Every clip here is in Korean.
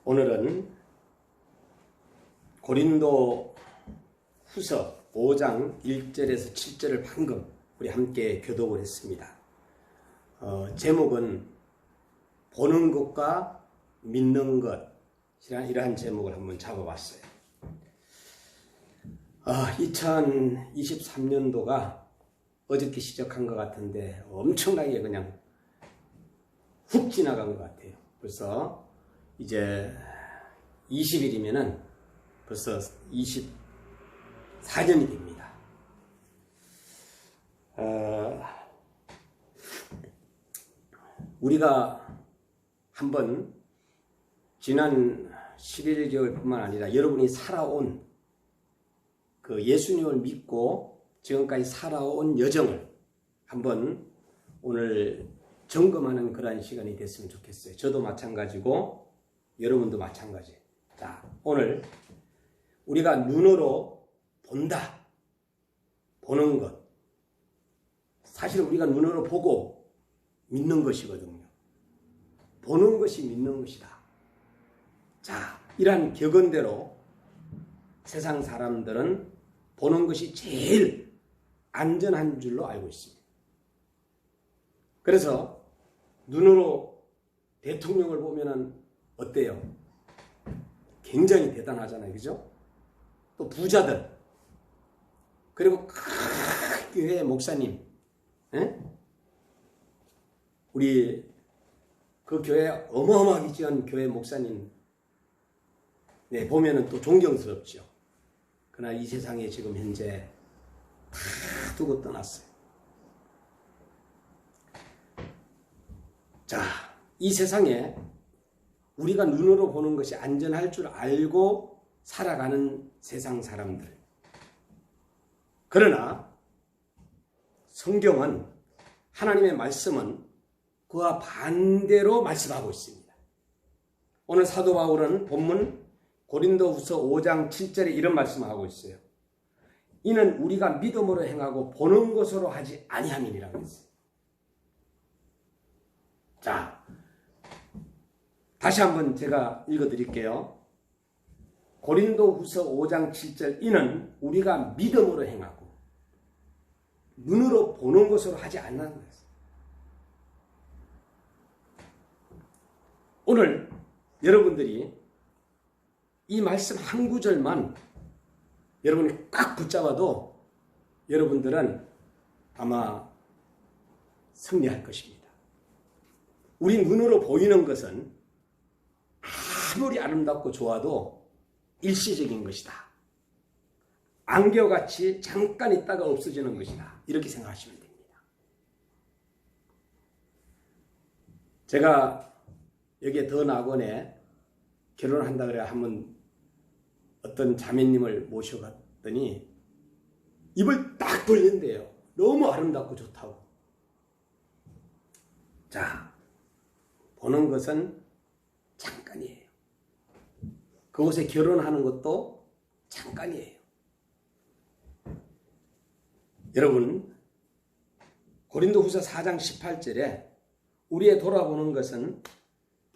오늘은 고린도 후서 5장 1절에서 7절을 방금 우리 함께 교독을 했습니다. 제목은 보는 것과 믿는 것이라는 이러한 제목을 한번 잡아봤어요. 2023년도가 어저께 시작한 것 같은데 엄청나게 그냥 훅 지나간 것 같아요. 벌써 이제 20일이면은 벌써 24년이 됩니다. 우리가 한번 지난 11개월뿐만 아니라 여러분이 살아온 그 예수님을 믿고 지금까지 살아온 여정을 한번 오늘 점검하는 그러한 시간이 됐으면 좋겠어요. 저도 마찬가지고 여러분도 마찬가지예요. 자, 오늘 우리가 눈으로 본다. 보는 것. 사실 우리가 눈으로 보고 믿는 것이거든요. 보는 것이 믿는 것이다. 자, 이러한 격언대로 세상 사람들은 보는 것이 제일 안전한 줄로 알고 있습니다. 그래서 눈으로 대통령을 보면은 어때요? 굉장히 대단하잖아요. 그죠? 또 부자들, 그리고 큰 교회 목사님, 우리 그 교회 어마어마하게 지은 교회 목사님 보면은 또 존경스럽죠. 그러나 이 세상에 지금 현재 다 두고 떠났어요. 자, 이 세상에 우리가 눈으로 보는 것이 안전할 줄 알고 살아가는 세상 사람들. 그러나 성경은, 하나님의 말씀은 그와 반대로 말씀하고 있습니다. 오늘 사도 바울은 본문 고린도후서 5장 7절에 이런 말씀을 하고 있어요. 이는 우리가 믿음으로 행하고 보는 것으로 하지 아니함이라고 했어요. 자, 다시 한번 제가 읽어드릴게요. 고린도후서 5장 7절, 이는 우리가 믿음으로 행하고 눈으로 보는 것으로 하지 않는 것이에요. 오늘 여러분들이 이 말씀 한 구절만 여러분이 꽉 붙잡아도 여러분들은 아마 승리할 것입니다. 우리 눈으로 보이는 것은 아무리 아름답고 좋아도 일시적인 것이다. 안개같이 잠깐 있다가 없어지는 것이다. 이렇게 생각하시면 됩니다. 제가 여기에 더 낙원에 결혼한다 그래 한번 어떤 자매님을 모셔갔더니 입을 딱 벌린대요. 너무 아름답고 좋다고. 자, 보는 것은 잠깐이에요. 그곳에 결혼하는 것도 잠깐이에요. 여러분, 고린도후서 4장 18절에 우리의 돌아보는 것은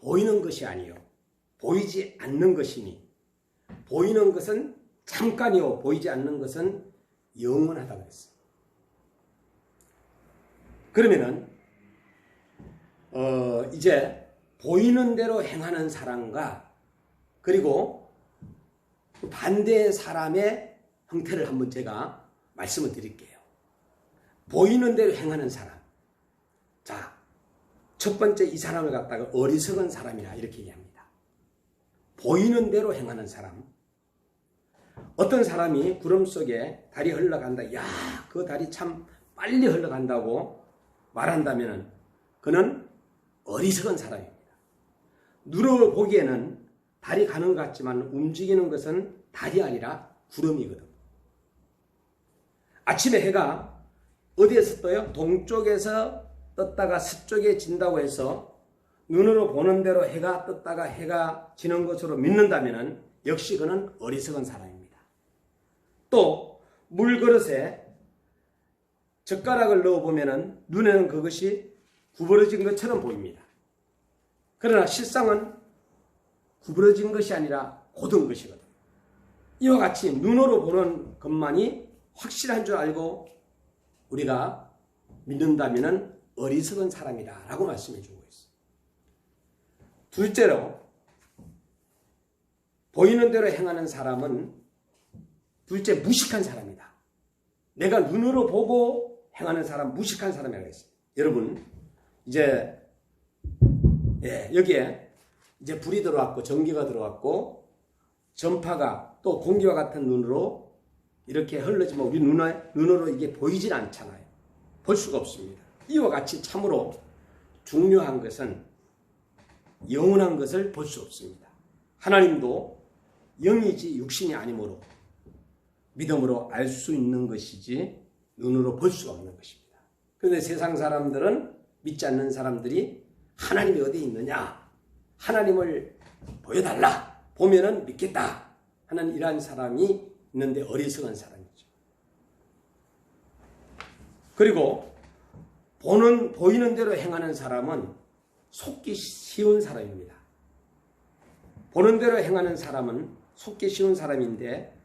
보이는 것이 아니요 보이지 않는 것이니 보이는 것은 잠깐이요 보이지 않는 것은 영원하다고 했어요. 그러면은 이제 보이는 대로 행하는 사람과 그리고 반대의 사람의 형태를 한번 제가 말씀을 드릴게요. 보이는 대로 행하는 사람. 자, 첫 번째 이 사람을 갖다가 어리석은 사람이라 이렇게 얘기합니다. 보이는 대로 행하는 사람. 어떤 사람이 구름 속에 달이 흘러간다. 야, 그 달이 참 빨리 흘러간다고 말한다면 그는 어리석은 사람입니다. 눈으로 보기에는 달이 가는 것 같지만 움직이는 것은 달이 아니라 구름이거든. 아침에 해가 어디에서 떠요? 동쪽에서 떴다가 서쪽에 진다고 해서 눈으로 보는 대로 해가 떴다가 해가 지는 것으로 믿는다면 역시 그는 어리석은 사람입니다. 또 물그릇에 젓가락을 넣어보면 눈에는 그것이 구부러진 것처럼 보입니다. 그러나 실상은 구부러진 것이 아니라 곧은 것이거든. 이와 같이 눈으로 보는 것만이 확실한 줄 알고 우리가 믿는다면 어리석은 사람이다 라고 말씀해 주고 있어요. 둘째로 보이는 대로 행하는 사람은 둘째 무식한 사람이다. 내가 눈으로 보고 행하는 사람 무식한 사람이라고 했어요. 여러분 이제 여기에 이제 불이 들어왔고 전기가 들어왔고 전파가 또 공기와 같은 눈으로 이렇게 흘러지만 우리 눈으로 이게 보이질 않잖아요. 볼 수가 없습니다. 이와 같이 참으로 중요한 것은 영원한 것을 볼 수 없습니다. 하나님도 영이지 육신이 아니므로 믿음으로 알 수 있는 것이지 눈으로 볼 수가 없는 것입니다. 그런데 세상 사람들은 믿지 않는 사람들이 하나님이 어디 있느냐? 하나님을 보여달라. 보면은 믿겠다. 하는 이러한 사람이 있는데 어리석은 사람이죠. 그리고 보이는 대로 행하는 사람은 속기 쉬운 사람입니다. 보는 대로 행하는 사람은 속기 쉬운 사람인데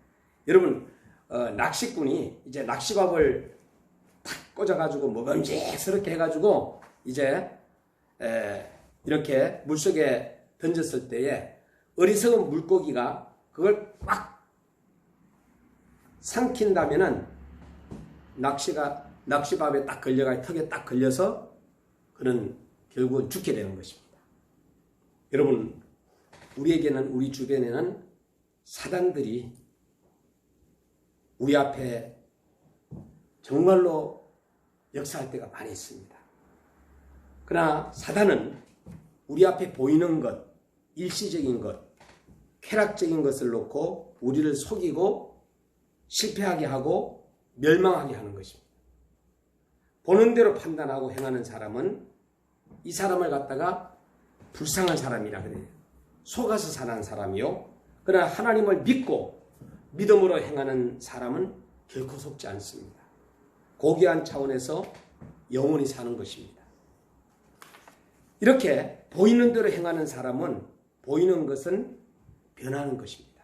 여러분 낚시꾼이 이제 낚시밥을 탁 꽂아가지고 먹음직스럽게 해가지고 이제 이렇게 물속에 던졌을 때에 어리석은 물고기가 그걸 꽉 삼킨다면은 낚시밥에 딱 걸려가 턱에 딱 걸려서 그는 결국은 죽게 되는 것입니다. 여러분 우리에게는 우리 주변에는 사단들이 우리 앞에 정말로 역사할 때가 많이 있습니다. 그러나 사단은 우리 앞에 보이는 것, 일시적인 것, 쾌락적인 것을 놓고 우리를 속이고 실패하게 하고 멸망하게 하는 것입니다. 보는 대로 판단하고 행하는 사람은 이 사람을 갖다가 불쌍한 사람이라 그래요. 속아서 사는 사람이요. 그러나 하나님을 믿고 믿음으로 행하는 사람은 결코 속지 않습니다. 고귀한 차원에서 영원히 사는 것입니다. 이렇게 보이는 대로 행하는 사람은 보이는 것은 변하는 것입니다.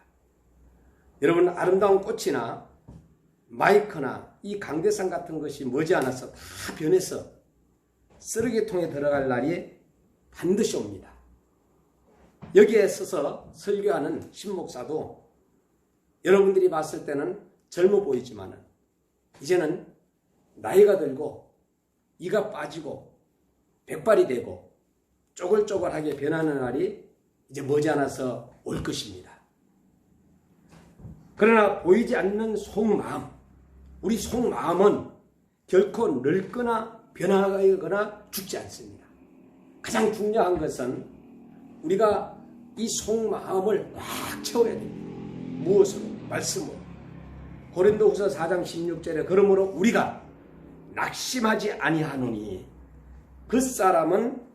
여러분 아름다운 꽃이나 마이크나 이 강대상 같은 것이 머지않아서 다 변해서 쓰레기통에 들어갈 날이 반드시 옵니다. 여기에 서서 설교하는 신목사도 여러분들이 봤을 때는 젊어 보이지만 이제는 나이가 들고 이가 빠지고 백발이 되고 쪼글쪼글하게 변하는 날이 이제 머지않아서 올 것입니다. 그러나 보이지 않는 속마음, 우리 속마음은 결코 늙거나 변하거나 죽지 않습니다. 가장 중요한 것은 우리가 이 속마음을 꽉 채워야 됩니다. 무엇으로? 말씀으로. 고린도후서 4장 16절에 그러므로 우리가 낙심하지 아니하노니 그 사람은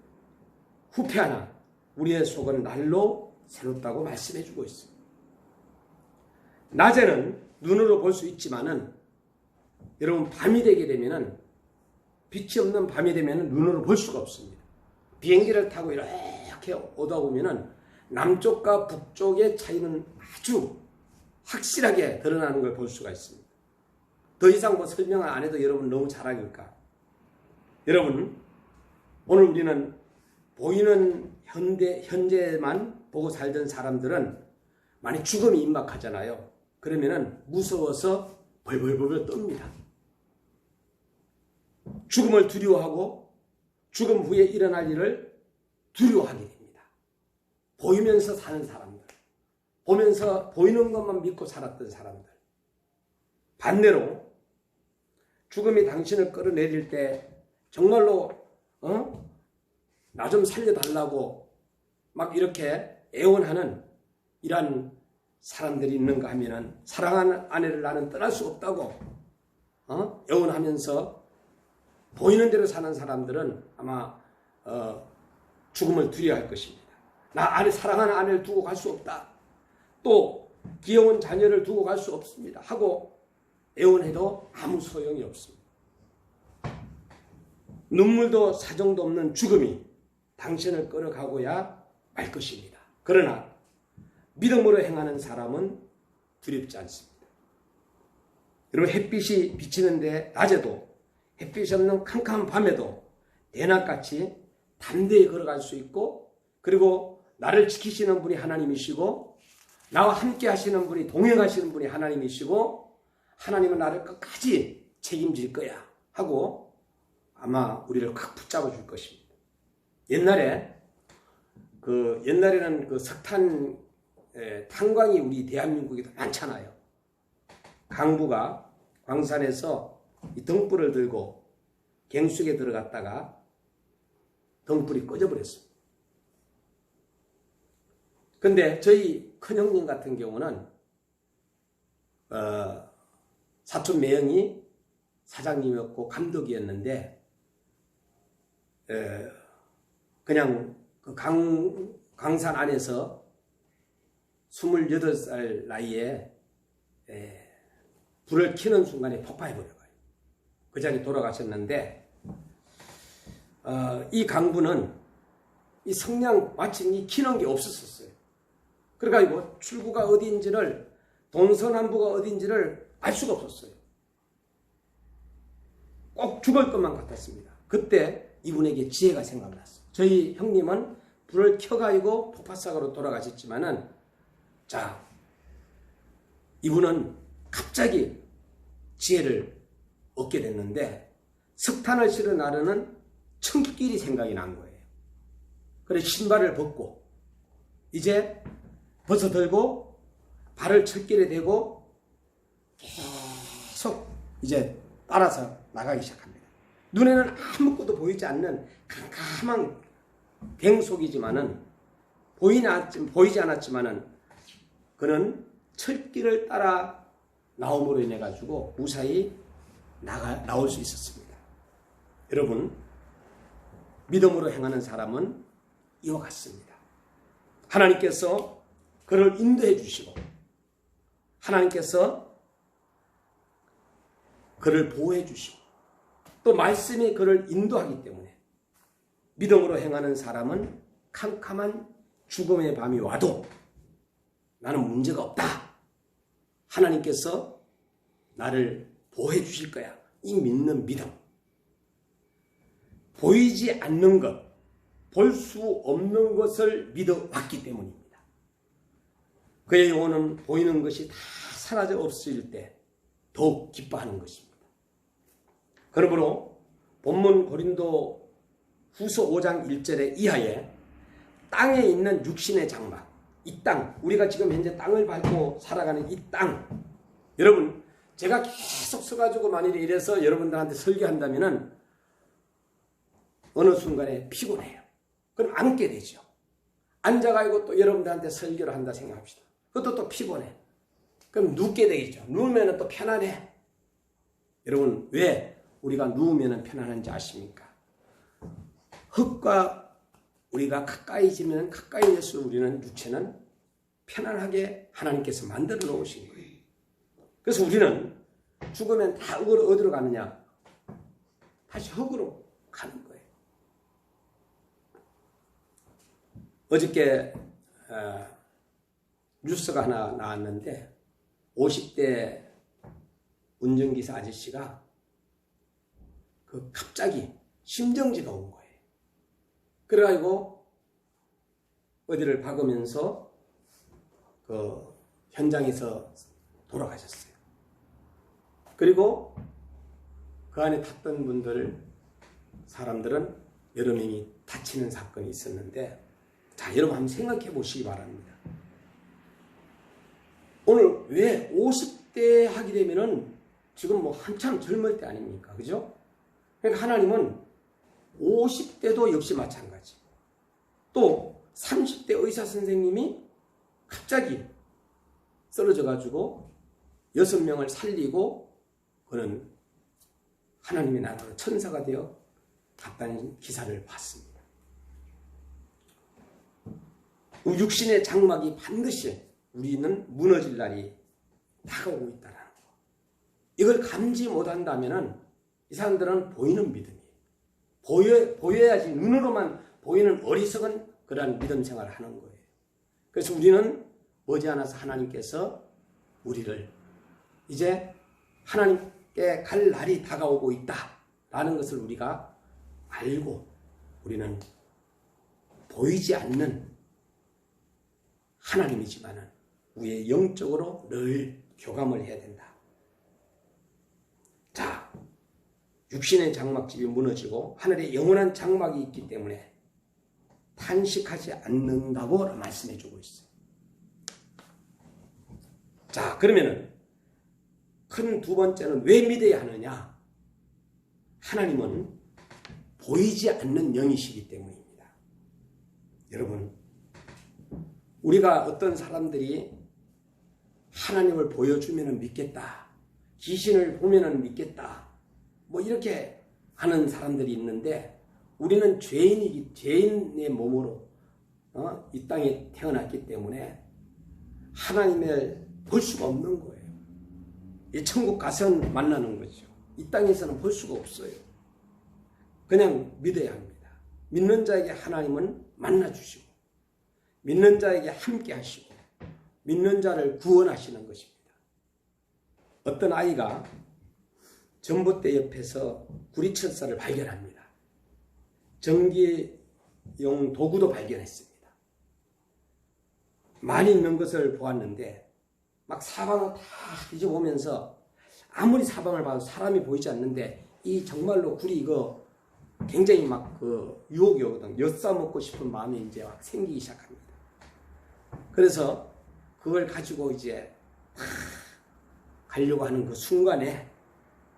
후패하나 우리의 속은 날로 새롭다고 말씀해주고 있습니다. 낮에는 눈으로 볼 수 있지만은 여러분 밤이 되게 되면은 빛이 없는 밤이 되면은 눈으로 볼 수가 없습니다. 비행기를 타고 이렇게 오다 보면은 남쪽과 북쪽의 차이는 아주 확실하게 드러나는 걸 볼 수가 있습니다. 더 이상 뭐 설명을 안 해도 여러분 너무 잘 알니까. 여러분 오늘 우리는 보이는 현재만 보고 살던 사람들은 만약 죽음이 임박하잖아요. 그러면은 무서워서 벌벌벌 떱니다. 죽음을 두려워하고 죽음 후에 일어날 일을 두려워하게 됩니다. 보이면서 사는 사람들, 보면서 보이는 것만 믿고 살았던 사람들. 반대로 죽음이 당신을 끌어내릴 때 정말로 나 좀 살려달라고 막 이렇게 애원하는 이러한 사람들이 있는가 하면은 사랑하는 아내를 나는 떠날 수 없다고 애원하면서 보이는 대로 사는 사람들은 아마 죽음을 두려워할 것입니다. 나 사랑하는 아내를 두고 갈 수 없다. 또 귀여운 자녀를 두고 갈 수 없습니다. 하고 애원해도 아무 소용이 없습니다. 눈물도 사정도 없는 죽음이 당신을 끌어가고야 말 것입니다. 그러나 믿음으로 행하는 사람은 두렵지 않습니다. 여러분, 햇빛이 비치는데 낮에도, 햇빛이 없는 캄캄한 밤에도 대낮같이 담대히 걸어갈 수 있고, 그리고 나를 지키시는 분이 하나님이시고, 나와 함께 하시는 분이, 동행하시는 분이 하나님이시고, 하나님은 나를 끝까지 책임질 거야 하고 아마 우리를 꽉 붙잡아 줄 것입니다. 옛날에는 그 석탄 탄광이 우리 대한민국에도 많잖아요. 강부가 광산에서 이 등불을 들고 갱숙에 들어갔다가 등불이 꺼져버렸습니다. 근데 저희 큰형님 같은 경우는 사촌 매형이 사장님이었고 감독이었는데 그냥 그 광산 안에서 28살 나이에 불을 켜는 순간에 폭파해버려요. 그 자리에 돌아가셨는데 이 강부는 이 성냥 마침 이 켜는 게 없었어요. 그래가지고 출구가 어디인지를, 동서남북가 어디인지를 알 수가 없었어요. 꼭 죽을 것만 같았습니다. 그때 이분에게 지혜가 생각났어요. 저희 형님은 불을 켜가지고 폭파사고로 돌아가셨지만은, 자, 이분은 갑자기 지혜를 얻게 됐는데 석탄을 실어 나르는 천길이 생각이 난 거예요. 그래서 신발을 벗고 이제 벗어들고 발을 철길에 대고 계속 이제 따라서 나가기 시작합니다. 눈에는 아무것도 보이지 않는 캄캄한 뱅속이지만은 보이지 않았지만은 그는 철길을 따라 나옴으로 인해 가지고 무사히 나올 수 있었습니다. 여러분, 믿음으로 행하는 사람은 이와 같습니다. 하나님께서 그를 인도해 주시고 하나님께서 그를 보호해 주시고 또 말씀이 그를 인도하기 때문에 믿음으로 행하는 사람은 캄캄한 죽음의 밤이 와도 나는 문제가 없다. 하나님께서 나를 보호해 주실 거야. 이 믿는 믿음. 보이지 않는 것, 볼 수 없는 것을 믿어왔기 때문입니다. 그의 영혼은 보이는 것이 다 사라져 없어질 때 더욱 기뻐하는 것입니다. 그러므로 본문 고린도 후서 5장 1절에 이하에 땅에 있는 육신의 장막, 이 땅, 우리가 지금 현재 땅을 밟고 살아가는 이 땅, 여러분, 제가 계속 서가지고 만일에 이래서 여러분들한테 설교한다면은 어느 순간에 피곤해요. 그럼 앉게 되죠. 앉아가지고 또 여러분들한테 설교를 한다 생각합시다. 그것도 또 피곤해. 그럼 눕게 되겠죠. 누우면 또 편안해. 여러분, 왜 우리가 누우면 편안한지 아십니까? 흙과 우리가 가까이지면 가까이에서 우리는 육체는 편안하게 하나님께서 만들어 놓으신 거예요. 그래서 우리는 죽으면 다 어디로 가느냐? 다시 흙으로 가는 거예요. 어저께 뉴스가 하나 나왔는데 50대 운전기사 아저씨가 갑자기 심정지가 온 거예요. 그래가지고 어디를 박으면서 현장에서 돌아가셨어요. 그리고 그 안에 탔던 사람들은 여러 명이 다치는 사건이 있었는데, 자, 여러분 한번 생각해 보시기 바랍니다. 오늘 왜 50대 하게 되면은 지금 뭐 한참 젊을 때 아닙니까? 그죠? 그러니까 하나님은 50대도 역시 마찬가지. 또 30대 의사 선생님이 갑자기 쓰러져가지고 6명을 살리고 그는 하나님의 나라로 천사가 되어 갔다는 기사를 봤습니다. 육신의 장막이 반드시 우리는 무너질 날이 다가오고 있다는 거. 이걸 감지 못한다면 이 사람들은 보이는 믿음이에요. 보여야지, 눈으로만 보이는 어리석은 그러한 믿음 생활을 하는 거예요. 그래서 우리는 머지않아서 하나님께서 우리를 이제 하나님께 갈 날이 다가오고 있다라는 것을 우리가 알고 우리는 보이지 않는 하나님이지만은 우리의 영적으로 늘 교감을 해야 된다. 자, 육신의 장막집이 무너지고 하늘에 영원한 장막이 있기 때문에 탄식하지 않는다고 말씀해 주고 있어요. 자, 그러면은 큰 두 번째는 왜 믿어야 하느냐? 하나님은 보이지 않는 영이시기 때문입니다. 여러분, 우리가 어떤 사람들이 하나님을 보여주면 믿겠다, 귀신을 보면 믿겠다, 뭐 이렇게 하는 사람들이 있는데 우리는 죄인의 몸으로 이 땅에 태어났기 때문에 하나님을 볼 수가 없는 거예요. 이 천국 가서는 만나는 거죠. 이 땅에서는 볼 수가 없어요. 그냥 믿어야 합니다. 믿는 자에게 하나님은 만나주시고 믿는 자에게 함께 하시고 믿는 자를 구원하시는 것입니다. 어떤 아이가 전봇대 옆에서 구리철사를 발견합니다. 전기용 도구도 발견했습니다. 많이 있는 것을 보았는데 막 사방을 다 뒤져보면서 아무리 사방을 봐도 사람이 보이지 않는데 이 정말로 구리 이거 굉장히 막 그 유혹이 오거든. 엿사 먹고 싶은 마음이 이제 막 생기기 시작합니다. 그래서 그걸 가지고 이제 가려고 하는 그 순간에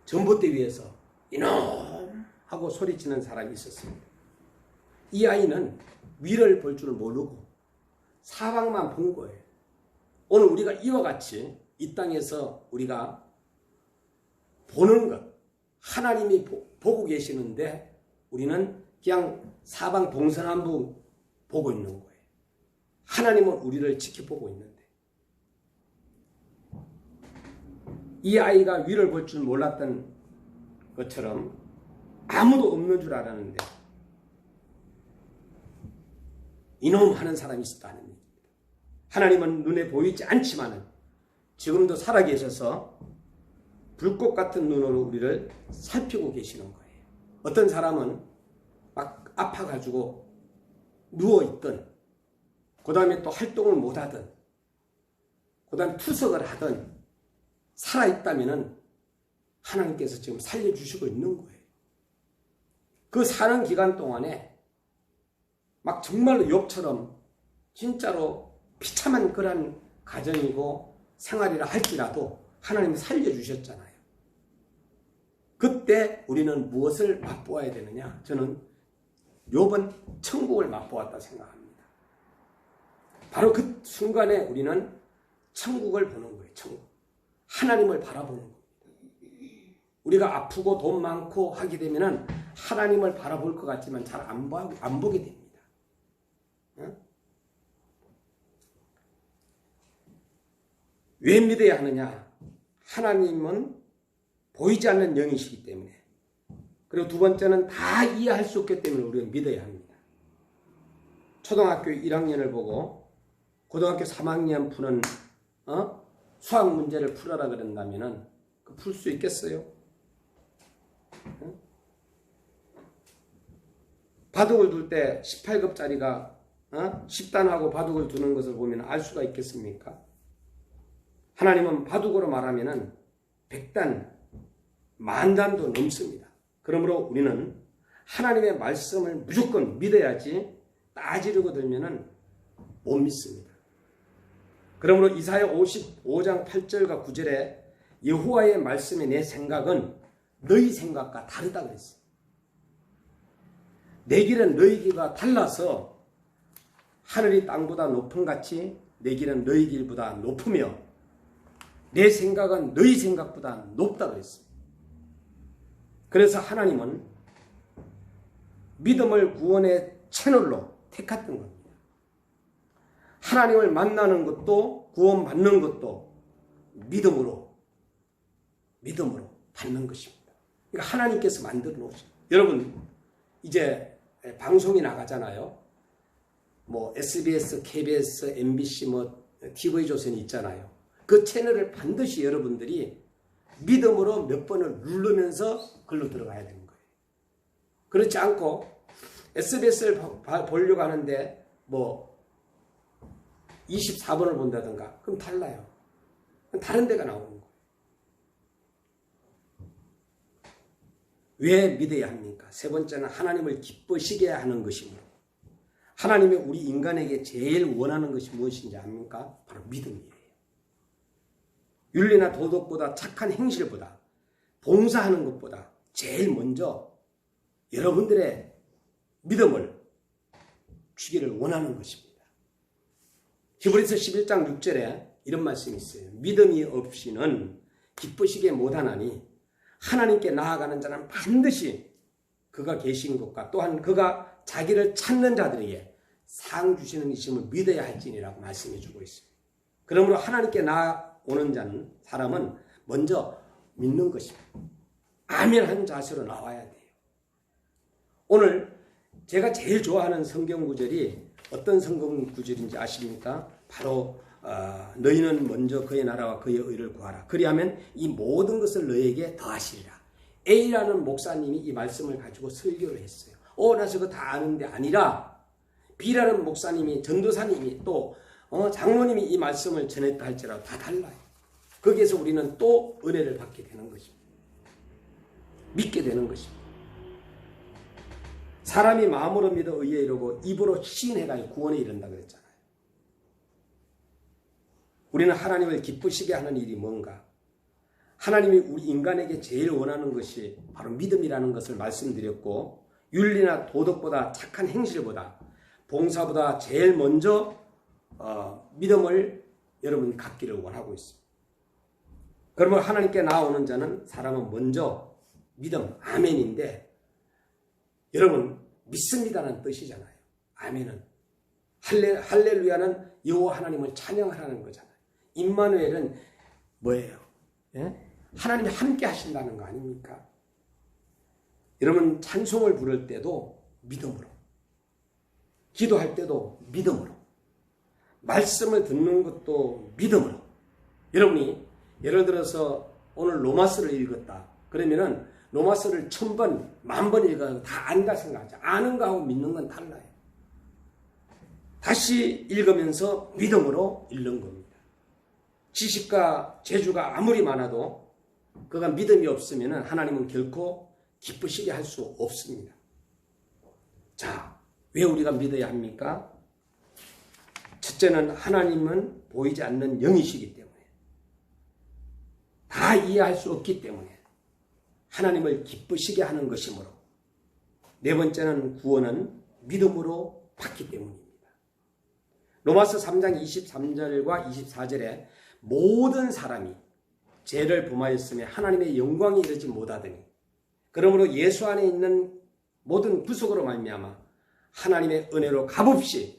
전봇대 위에서 이놈 하고 소리치는 사람이 있었습니다. 이 아이는 위를 볼 줄 모르고 사방만 본 거예요. 오늘 우리가 이와 같이 이 땅에서 우리가 보는 것, 하나님이 보고 계시는데 우리는 그냥 사방 동서남북 보고 있는 거예요. 하나님은 우리를 지켜보고 있는데 이 아이가 위를 볼 줄 몰랐던 것처럼 아무도 없는 줄 알았는데 이놈 하는 사람이 있었다는 얘기입니다. 하나님은 눈에 보이지 않지만은 지금도 살아계셔서 불꽃 같은 눈으로 우리를 살피고 계시는 거예요. 어떤 사람은 막 아파가지고 누워있든 그 다음에 또 활동을 못하든 그 다음에 투석을 하든 살아있다면 하나님께서 지금 살려주시고 있는 거예요. 그 사는 기간 동안에 막 정말로 욥처럼 진짜로 비참한 그런 가정이고 생활이라 할지라도 하나님이 살려주셨잖아요. 그때 우리는 무엇을 맛보아야 되느냐? 저는 욥은 천국을 맛보았다 생각합니다. 바로 그 순간에 우리는 천국을 보는 거예요. 천국. 하나님을 바라보는 겁니다. 우리가 아프고 돈 많고 하게 되면 하나님을 바라볼 것 같지만 잘 안 보게 됩니다. 왜 믿어야 하느냐? 하나님은 보이지 않는 영이시기 때문에, 그리고 두 번째는 다 이해할 수 없기 때문에 우리는 믿어야 합니다. 초등학교 1학년을 보고 고등학교 3학년 푸는 수학 문제를 풀어라 그런다면 풀 수 있겠어요? 바둑을 둘 때 18급짜리가 10단하고 바둑을 두는 것을 보면 알 수가 있겠습니까? 하나님은 바둑으로 말하면 100단, 10,000단도 넘습니다. 그러므로 우리는 하나님의 말씀을 무조건 믿어야지 따지려고 들면 못 믿습니다. 그러므로 이사야 55장 8절과 9절에 여호와의 말씀에 내 생각은 너희 생각과 다르다 그랬어요. 내 길은 너희 길과 달라서 하늘이 땅보다 높은 같이 내 길은 너희 길보다 높으며 내 생각은 너희 생각보다 높다 그랬어요. 그래서 하나님은 믿음을 구원의 채널로 택했던 겁니다. 하나님을 만나는 것도 구원받는 것도 믿음으로 받는 것입니다. 그러니까 하나님께서 만들어 놓으신. 여러분 이제 방송이 나가잖아요. 뭐 SBS, KBS, MBC, 뭐 TV조선이 있잖아요. 그 채널을 반드시 여러분들이 믿음으로 몇 번을 누르면서 글로 들어가야 되는 거예요. 그렇지 않고 SBS를 보려고 하는데 뭐 24번을 본다든가 그럼 달라요. 다른 데가 나오는 거예요. 왜 믿어야 합니까? 세 번째는 하나님을 기쁘시게 하는 것이므로. 하나님이 우리 인간에게 제일 원하는 것이 무엇인지 압니까? 바로 믿음이에요. 윤리나 도덕보다 착한 행실보다 봉사하는 것보다 제일 먼저 여러분들의 믿음을 주기를 원하는 것입니다. 히브리서 11장 6절에 이런 말씀이 있어요. 믿음이 없이는 기쁘시게 못하나니 하나님께 나아가는 자는 반드시 그가 계신 것과 또한 그가 자기를 찾는 자들에게 상 주시는 이심을 믿어야 할지니라고 말씀해 주고 있어요. 그러므로 하나님께 나아오는 자는 사람은 먼저 믿는 것입니다. 아멘 한 자세로 나와야 돼요. 오늘 제가 제일 좋아하는 성경 구절이 어떤 성경 구절인지 아십니까? 바로 너희는 먼저 그의 나라와 그의 의를 구하라. 그리하면 이 모든 것을 너희에게 더하시리라. A라는 목사님이 이 말씀을 가지고 설교를 했어요. 나 저거 다 아는데 아니라 B라는 목사님이 전도사님이 또 장로님이 이 말씀을 전했다 할지라도 다 달라요. 거기에서 우리는 또 은혜를 받게 되는 것입니다. 믿게 되는 것입니다. 사람이 마음으로 믿어 의에 이르고 입으로 시인해가지고 구원에 이른다 그랬잖아요. 우리는 하나님을 기쁘시게 하는 일이 뭔가? 하나님이 우리 인간에게 제일 원하는 것이 바로 믿음이라는 것을 말씀드렸고, 윤리나 도덕보다 착한 행실보다 봉사보다 제일 먼저 믿음을 여러분이 갖기를 원하고 있습니다. 그러면 하나님께 나아오는 자는 사람은 먼저 믿음, 아멘인데, 여러분 믿습니다는 뜻이잖아요. 아멘은 할렐루야는 여호와 하나님을 찬양하라는 거잖아요. 임마누엘은 뭐예요? 예? 하나님이 함께 하신다는 거 아닙니까? 여러분 찬송을 부를 때도 믿음으로, 기도할 때도 믿음으로, 말씀을 듣는 것도 믿음으로. 여러분이 예를 들어서 오늘 로마서를 읽었다 그러면은 로마서를 1000번, 10,000번 읽어도 다 안다 생각하죠. 아는 거하고 믿는 건 달라요. 다시 읽으면서 믿음으로 읽는 겁니다. 지식과 재주가 아무리 많아도 그가 믿음이 없으면 하나님은 결코 기쁘시게 할 수 없습니다. 자, 왜 우리가 믿어야 합니까? 첫째는 하나님은 보이지 않는 영이시기 때문에, 다 이해할 수 없기 때문에 하나님을 기쁘시게 하는 것이므로, 네 번째는 구원은 믿음으로 받기 때문입니다. 로마서 3장 23절과 24절에 모든 사람이 죄를 범하였으며 하나님의 영광에 이르지 못하더니 그러므로 예수 안에 있는 모든 구속으로 말미암아 하나님의 은혜로 값없이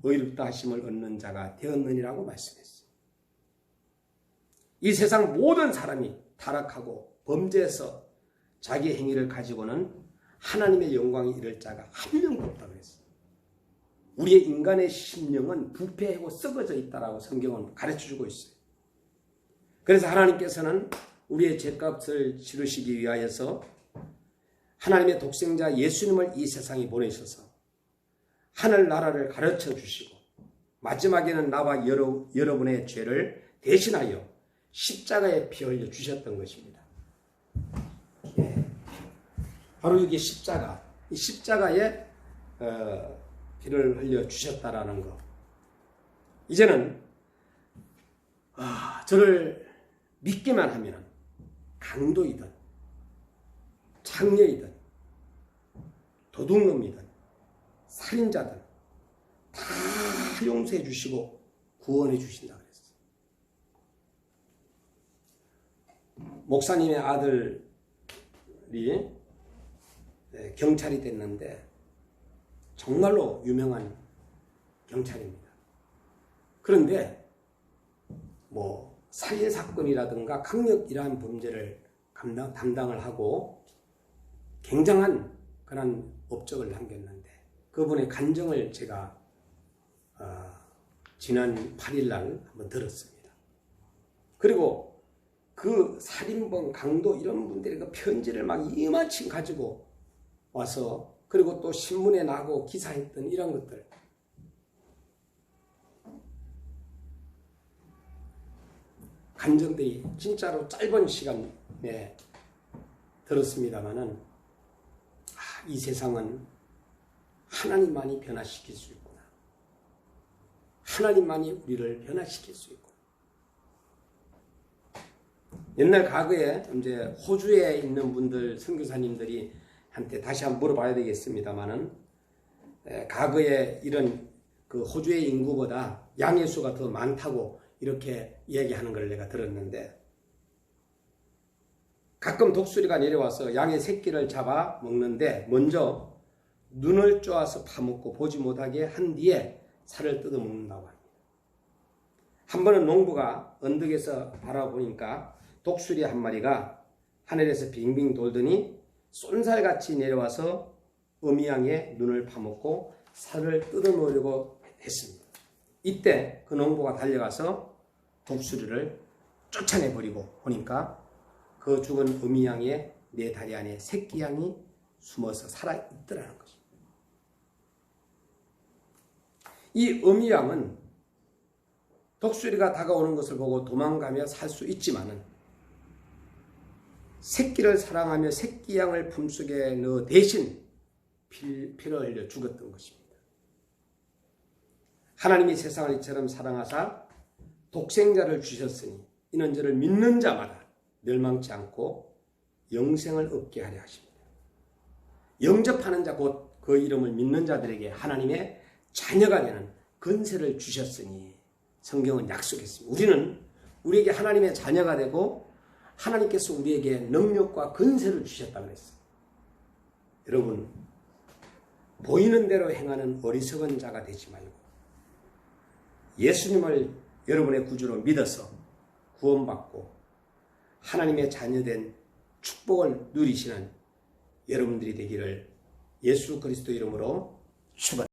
의롭다 하심을 얻는 자가 되었느니라고 말씀했어요. 이 세상 모든 사람이 타락하고 범죄해서 자기 행위를 가지고는 하나님의 영광에 이를 자가 한 명도 없다고 그랬어요. 우리의 인간의 심령은 부패하고 썩어져 있다라고 성경은 가르쳐주고 있어요. 그래서 하나님께서는 우리의 죄값을 치르시기 위하여서 하나님의 독생자 예수님을 이 세상에 보내셔서 하늘나라를 가르쳐 주시고 마지막에는 나와 여러분의 죄를 대신하여 십자가에 피 흘려 주셨던 것입니다. 예. 바로 이게 십자가, 이 십자가에 피를 흘려 주셨다라는 것. 이제는 저를 믿기만 하면 강도이든 창녀이든 도둑놈이든 살인자든 다 용서해 주시고 구원해 주신다 그랬어요. 목사님의 아들이 경찰이 됐는데 정말로 유명한 경찰입니다. 그런데 뭐 살인사건이라든가 강력 이러한 범죄를 담당을 하고 굉장한 그런 업적을 남겼는데 그분의 간증을 제가 지난 8일 날 한번 들었습니다. 그리고 그 살인범, 강도 이런 분들이 그 편지를 막 이만큼 가지고 와서 그리고 또 신문에 나고 기사했던 이런 것들. 감정들이 진짜로 짧은 시간에 들었습니다마는 이 세상은 하나님만이 변화시킬 수 있구나. 하나님만이 우리를 변화시킬 수 있구나. 옛날 과거에 이제 호주에 있는 분들, 선교사님들이 한테 다시 한번 물어봐야 되겠습니다만은 과거에 이런 그 호주의 인구보다 양의 수가 더 많다고 이렇게 이야기하는 걸 내가 들었는데 가끔 독수리가 내려와서 양의 새끼를 잡아 먹는데 먼저 눈을 쪼아서 파먹고 보지 못하게 한 뒤에 살을 뜯어 먹는다고 합니다. 한 번은 농부가 언덕에서 바라보니까 독수리 한 마리가 하늘에서 빙빙 돌더니 쏜살같이 내려와서 어미양의 눈을 파먹고 살을 뜯어먹으려고 했습니다. 이때 그 농부가 달려가서 독수리를 쫓아내버리고 보니까 그 죽은 어미양의 네 다리 안에 새끼양이 숨어서 살아있더라는 것입니다. 이 어미양은 독수리가 다가오는 것을 보고 도망가며 살 수 있지만은 새끼를 사랑하며 새끼양을 품속에 넣어 대신 피를 흘려 죽었던 것입니다. 하나님이 세상을 이처럼 사랑하사 독생자를 주셨으니 이는 저를 믿는 자마다 멸망치 않고 영생을 얻게 하려 하십니다. 영접하는 자 곧 그 이름을 믿는 자들에게 하나님의 자녀가 되는 권세를 주셨으니 성경은 약속했습니다. 우리는 우리에게 하나님의 자녀가 되고 하나님께서 우리에게 능력과 권세를 주셨다고 했어요. 여러분, 보이는 대로 행하는 어리석은 자가 되지 말고 예수님을 여러분의 구주로 믿어서 구원받고 하나님의 자녀된 축복을 누리시는 여러분들이 되기를 예수 그리스도 이름으로 축원합니다.